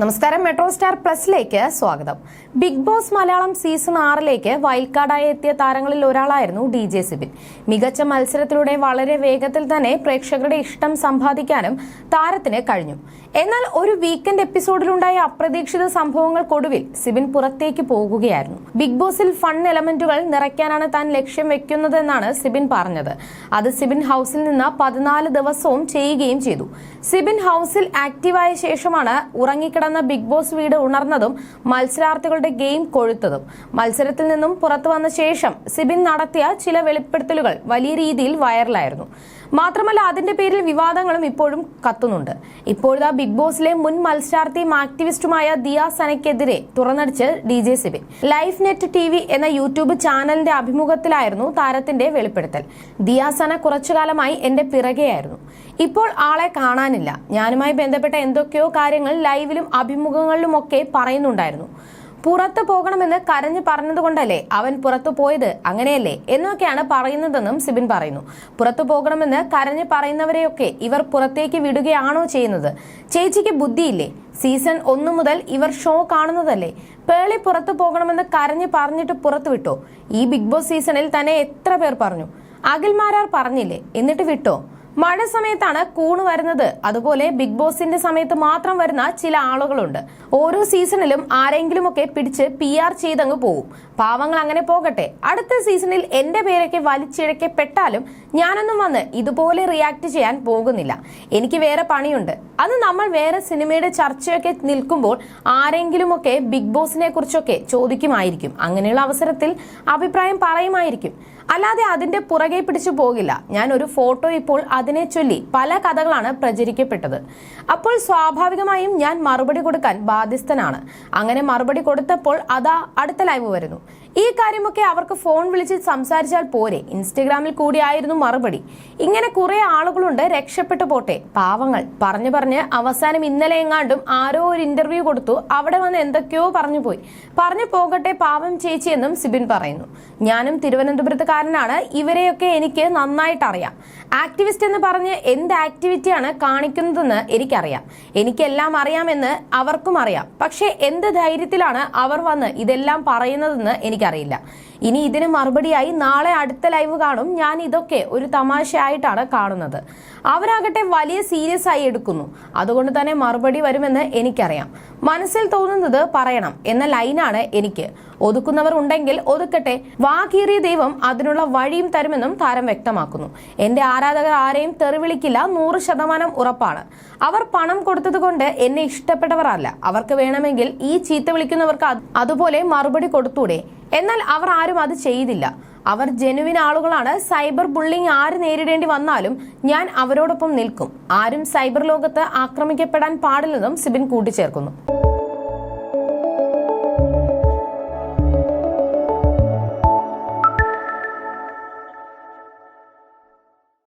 നമസ്കാരം, metro star പ്ലസിലേക്ക് സ്വാഗതം. ബിഗ് ബോസ് മലയാളം സീസൺ 6ലേക്ക് വൈൽഡ് കാർഡായി എത്തിയ താരങ്ങളിൽ ഒരാളായിരുന്നു DJ സിബിൻ. മികച്ച മത്സരത്തിലൂടെ വളരെ വേഗത്തിൽ തന്നെ പ്രേക്ഷകരുടെ ഇഷ്ടം സമ്പാദിക്കാനും താരത്തിന് കഴിഞ്ഞു. എന്നാൽ ഒരു വീക്കെൻഡ് എപ്പിസോഡിലുണ്ടായ അപ്രതീക്ഷിത സംഭവങ്ങൾക്കൊടുവിൽ സിബിൻ പുറത്തേക്ക് പോകുകയായിരുന്നു. ബിഗ് ബോസിൽ ഫൺ എലമെന്റുകൾ നിറയ്ക്കാനാണ് താൻ ലക്ഷ്യം വെക്കുന്നതെന്നാണ് സിബിൻ പറഞ്ഞത്. അത് സിബിൻ ഹൌസിൽ നിന്ന് 14 ദിവസവും ചെയ്യുകയും ചെയ്തു. സിബിൻ ഹൌസിൽ ആക്റ്റീവായ ശേഷമാണ് ഉറങ്ങിക്കിടന്ന ബിഗ് ബോസ് വീട് ഉണർന്നതും മത്സരാർത്ഥികളുടെ ഗെയിം കൊഴുത്തതും. മത്സരത്തിൽ നിന്നും പുറത്തു വന്ന ശേഷം സിബിൻ നടത്തിയ ചില വെളിപ്പെടുത്തലുകൾ വലിയ രീതിയിൽ വൈറലായിരുന്നു. മാത്രമല്ല, അതിന്റെ പേരിൽ വിവാദങ്ങളും ഇപ്പോഴും കത്തുന്നുണ്ട്. ഇപ്പോഴത്തെ ബിഗ് ബോസിലെ മുൻ മത്സരാർത്ഥിയും ആക്ടിവിസ്റ്റുമായ ദിയ സനയ്ക്കെതിരെ തുറന്നടിച്ച് DJ Sibin. Life net TV എന്ന യൂട്യൂബ് ചാനലിന്റെ അഭിമുഖത്തിലായിരുന്നു താരത്തിന്റെ വെളിപ്പെടുത്തൽ. ദിയ സന കുറച്ചുകാലമായി എന്റെ പിറകെയായിരുന്നു. ഇപ്പോൾ ആളെ കാണാനില്ല. ഞാനുമായി ബന്ധപ്പെട്ട എന്തൊക്കെയോ കാര്യങ്ങൾ ലൈവിലും അഭിമുഖങ്ങളിലുമൊക്കെ പറയുന്നുണ്ടായിരുന്നു. പുറത്തു പോകണമെന്ന് കരഞ്ഞു പറഞ്ഞതുകൊണ്ടല്ലേ അവൻ പുറത്തു പോയത്, അങ്ങനെയല്ലേ എന്നൊക്കെയാണ് പറയുന്നതെന്നും സിബിൻ പറയുന്നു. പുറത്തു പോകണമെന്ന് കരഞ്ഞു പറയുന്നവരെയൊക്കെ ഇവർ പുറത്തേക്ക് വിടുകയാണോ ചെയ്യുന്നത്? ചേച്ചിക്ക് ബുദ്ധിയില്ലേ? സീസൺ 1 മുതൽ ഇവർ ഷോ കാണുന്നതല്ലേ? പേളി പുറത്തു പോകണമെന്ന് കരഞ്ഞു പറഞ്ഞിട്ട് പുറത്തു വിട്ടോ? ഈ ബിഗ് ബോസ് സീസണിൽ തന്നെ എത്ര പേർ പറഞ്ഞു? അഖിൽമാരാർ പറഞ്ഞില്ലേ, എന്നിട്ട് വിട്ടോ? മഴ സമയത്താണ് കൂണ് വരുന്നത്, അതുപോലെ ബിഗ് ബോസിന്റെ സമയത്ത് മാത്രം വരുന്ന ചില ആളുകളുണ്ട്. ഓരോ സീസണിലും ആരെങ്കിലുമൊക്കെ പിടിച്ച് PR ചെയ്തങ്ങ് പോവും. പാവങ്ങൾ അങ്ങനെ പോകട്ടെ. അടുത്ത സീസണിൽ എന്റെ പേരൊക്കെ വലിച്ചിഴക്കപ്പെട്ടാലും ഞാനൊന്നും വന്ന് ഇതുപോലെ റിയാക്ട് ചെയ്യാൻ പോകുന്നില്ല. എനിക്ക് വേറെ പണിയുണ്ട്. അത് നമ്മൾ വേറെ സിനിമയുടെ ചർച്ചയൊക്കെ നിൽക്കുമ്പോൾ ആരെങ്കിലുമൊക്കെ ബിഗ് ബോസിനെ കുറിച്ചൊക്കെ ചോദിക്കുമായിരിക്കും. അങ്ങനെയുള്ള അവസരത്തിൽ അഭിപ്രായം പറയുമായിരിക്കും. അല്ലാതെ അതിന്റെ പുറകെ പിടിച്ചു പോകില്ല. ഞാൻ ഒരു ഫോട്ടോ ഇപ്പോൾ അതിനെ ചൊല്ലി പല കഥകളാണ് പ്രചരിക്കപ്പെട്ടത്. അപ്പോൾ സ്വാഭാവികമായും ഞാൻ മറുപടി കൊടുക്കാൻ ബാധ്യസ്ഥനാണ്. അങ്ങനെ മറുപടി കൊടുത്തപ്പോൾ അതാ അടുത്ത ലൈവ് വരുന്നു. ഈ കാര്യമൊക്കെ അവർക്ക് ഫോൺ വിളിച്ച് സംസാരിച്ചാൽ പോരെ? ഇൻസ്റ്റഗ്രാമിൽ കൂടിയായിരുന്നു മറുപടി. ഇങ്ങനെ കുറെ ആളുകളുണ്ട്, രക്ഷപ്പെട്ടു പോട്ടെ. പാവങ്ങൾ പറഞ്ഞ് അവസാനം ഇന്നലെ എങ്ങാണ്ടും ആരോ ഒരു ഇന്റർവ്യൂ കൊടുത്തു, അവിടെ വന്ന് എന്തൊക്കെയോ പറഞ്ഞു പോകട്ടെ പാവം ചേച്ചി എന്നും സിബിൻ പറയുന്നു. ഞാനും തിരുവനന്തപുരത്തുകാരനാണ്. ഇവരെയൊക്കെ എനിക്ക് നന്നായിട്ട് അറിയാം. ആക്ടിവിസ്റ്റ് എന്ന് പറഞ്ഞ് എന്ത് ആക്ടിവിറ്റിയാണ് കാണിക്കുന്നതെന്ന് എനിക്കറിയാം. എനിക്കെല്ലാം അറിയാമെന്ന് അവർക്കും അറിയാം. പക്ഷെ എന്ത് ധൈര്യത്തിലാണ് അവർ വന്ന് ഇതെല്ലാം പറയുന്നതെന്ന് എനിക്കറിയില്ല. ഇനി ഇതിന് മറുപടിയായി നാളെ അടുത്ത ലൈവ് കാണും. ഞാൻ ഇതൊക്കെ ഒരു തമാശയായിട്ടാണ് കാണുന്നത്. അവരാകട്ടെ വലിയ സീരിയസ് ആയി എടുക്കുന്നു. അതുകൊണ്ട് തന്നെ മറുപടി വരുമെന്ന് എനിക്കറിയാം. മനസ്സിൽ തോന്നുന്നത് പറയണം എന്ന ലൈനാണ് എനിക്ക്. ഒതുക്കുന്നവർ ഉണ്ടെങ്കിൽ ഒതുക്കട്ടെ. വാകീറിയ ദൈവം അതിനുള്ള വഴിയും തരുമെന്നും താരം വ്യക്തമാക്കുന്നു. എന്റെ ആരാധകർ ആരെയും തെറിവിളിക്കില്ല, 100% ഉറപ്പാണ്. അവർ പണം കൊടുത്തത് കൊണ്ട് എന്നെ ഇഷ്ടപ്പെട്ടവർ അല്ല. അവർക്ക് വേണമെങ്കിൽ ഈ ചീത്ത വിളിക്കുന്നവർക്ക് അതുപോലെ മറുപടി കൊടുത്തൂടെ? എന്നാൽ അവർ ആരും അത് ചെയ്തില്ല. അവർ ജെനുവിൻ ആളുകളാണ്. സൈബർ ബുള്ളിങ് ആര് നേരിടേണ്ടി വന്നാലും ഞാൻ അവരോടൊപ്പം നിൽക്കും. ആരും സൈബർ ലോകത്ത് ആക്രമിക്കപ്പെടാൻ പാടില്ലെന്നും സിബിൻ കൂട്ടിച്ചേർക്കുന്നു.